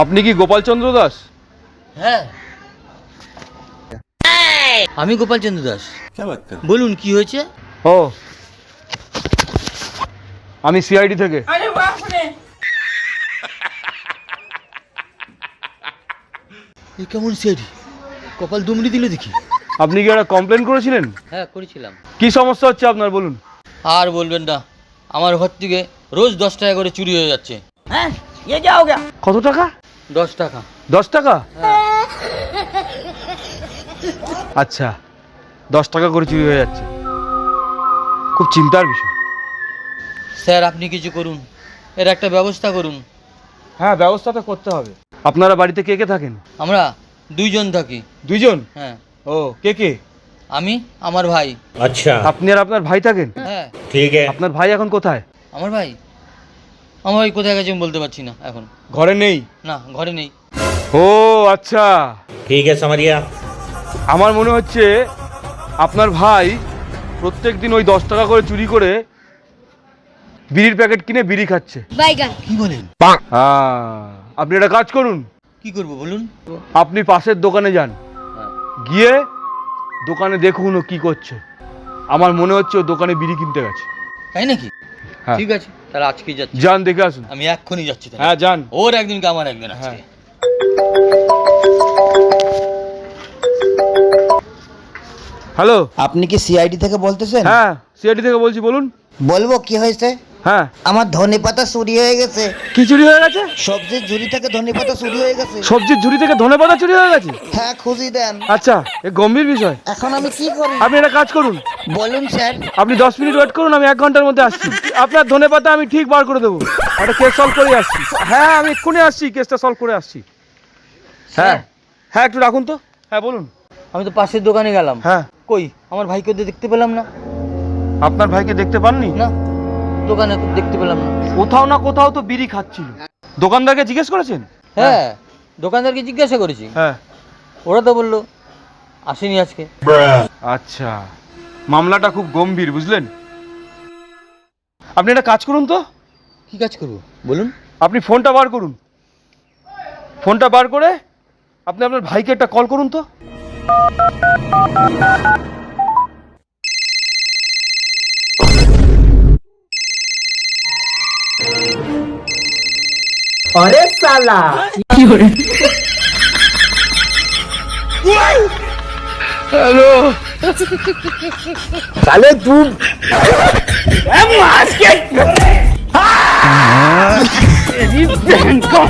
আপনি কি গোপালচন্দ্র দাস? হ্যাঁ, আমি গোপালচন্দ্র দাস। বলুন কি হয়েছে? ও, আমি সিআইডি থেকে। এ কেমন সিআইডি? কপাল দুমড়ি দিল দেখি। আপনি কি একটা কমপ্লেন করেছিলেন? হ্যাঁ, করেছিলাম। কি সমস্যা হচ্ছে আপনার বলুন। আর বলবেন না, আমার ঘর থেকে রোজ 10 টাকা করে চুরি হয়ে যাচ্ছে। हैं ये क्या हो गया? কত টাকা? 10 টাকা। 10 টাকা? আচ্ছা, 10 টাকা করে চুরি হয়ে যাচ্ছে, খুব চিন্তার বিষয়। স্যার আপনি কিছু করুন, এর একটা ব্যবস্থা করুন। হ্যাঁ, ব্যবস্থা তো করতে হবে। আপনারা বাড়িতে কে কে থাকেন? আমরা 2 জন থাকি। 2 জন? হ্যাঁ, ও, কে কে? আমি, আমার ভাই। अच्छा আপনি আর আপনার ভাই থাকেন? হ্যাঁ, ठीक है। আপনার ভাই এখন কোথায়? আমার ভাই কোথায় গেছে আমি বলতে পারছি না এখন। ঘরে নেই? না, ঘরে নেই। ও আচ্ছা, ठीक है समझ गया। আমার মনে হচ্ছে আপনার ভাই প্রত্যেকদিন ওই 10 টাকা করে চুরি করে বিড়ির প্যাকেট কিনে বিড়ি খাচ্ছে। বাইগান। কি বলেন? হ্যাঁ, আপনি একটা কাজ করুন, কি করব বলুন? আপনি পাশের দোকানে যান, হ্যাঁ। গিয়ে দোকানে দেখুন ও কি করছে। আমার মনে হচ্ছে ও দোকানে বিড়ি কিনতে গেছে। তাই নাকি? হ্যাঁ। ঠিক আছে, তাহলে আজকে যাচ্ছি। যান, দেখে আসুন। আমি এক্ষুনি যাচ্ছি তাহলে। হ্যাঁ, যান। ওর একদিন আমার একদিন আজকে। হ্যাঁ। হ্যালো। আপনি কি সিআইডি থেকে বলতেছেন? হ্যাঁ, সিআইডি থেকে বলছি, বলুন। বলবো কি হয়েছে? হ্যাঁ, আমার ধনেপাতা চুরি হয়ে গেছে। কি চুরি হয়ে গেছে? সবজির ঝুড়ি থেকে ধনেপাতা চুরি হয়ে গেছে। সবজির ঝুড়ি থেকে ধনেপাতা চুরি হয়ে গেছে? হ্যাঁ, খুঁজি দেন। আচ্ছা, এ গম্ভীর বিষয়। এখন আমি কি করি? আপনি একটা কাজ করুন, বলুন স্যার। আপনি 10 মিনিট ওয়েট করুন, আমি 1 ঘন্টার মধ্যে আসছি। আপনার ধনেপাতা আমি ঠিক বার করে দেবো। একটা কেস সলভ করে আসছি। হ্যাঁ, আমি এক্ষুনি আসছি, কেসটা সলভ করে আসছি। হ্যাঁ হ্যাঁ, একটু রাখুন তো। হ্যাঁ, বলুন। আমি তো পাশের দোকানে গেলাম। হ্যাঁ, কই আমার ভাইকে তো দেখতে পেলাম না। আপনার ভাইকে দেখতে পাননি? না, দোকানে তো দেখতে পেলাম না। কোথাও না কোথাও তো বিড়ি খাচ্ছিল। দোকানদারকে জিজ্ঞেস করেছেন? হ্যাঁ, দোকানদারকে জিজ্ঞাসা করেছি, হ্যাঁ। ওরা তো বললো আসেনি আজকে। আচ্ছা, মামলাটা খুব গম্ভীর, বুঝলেন? আপনি একটা কাজ করুন তো। কি কাজ করব বলুন? আপনি ফোনটা বার করুন, ফোনটা বার করে আপনি আপনার ভাইকে একটা কল করুন তো। अरे साला হ্যালো। साले तू मार के तेरी बहन को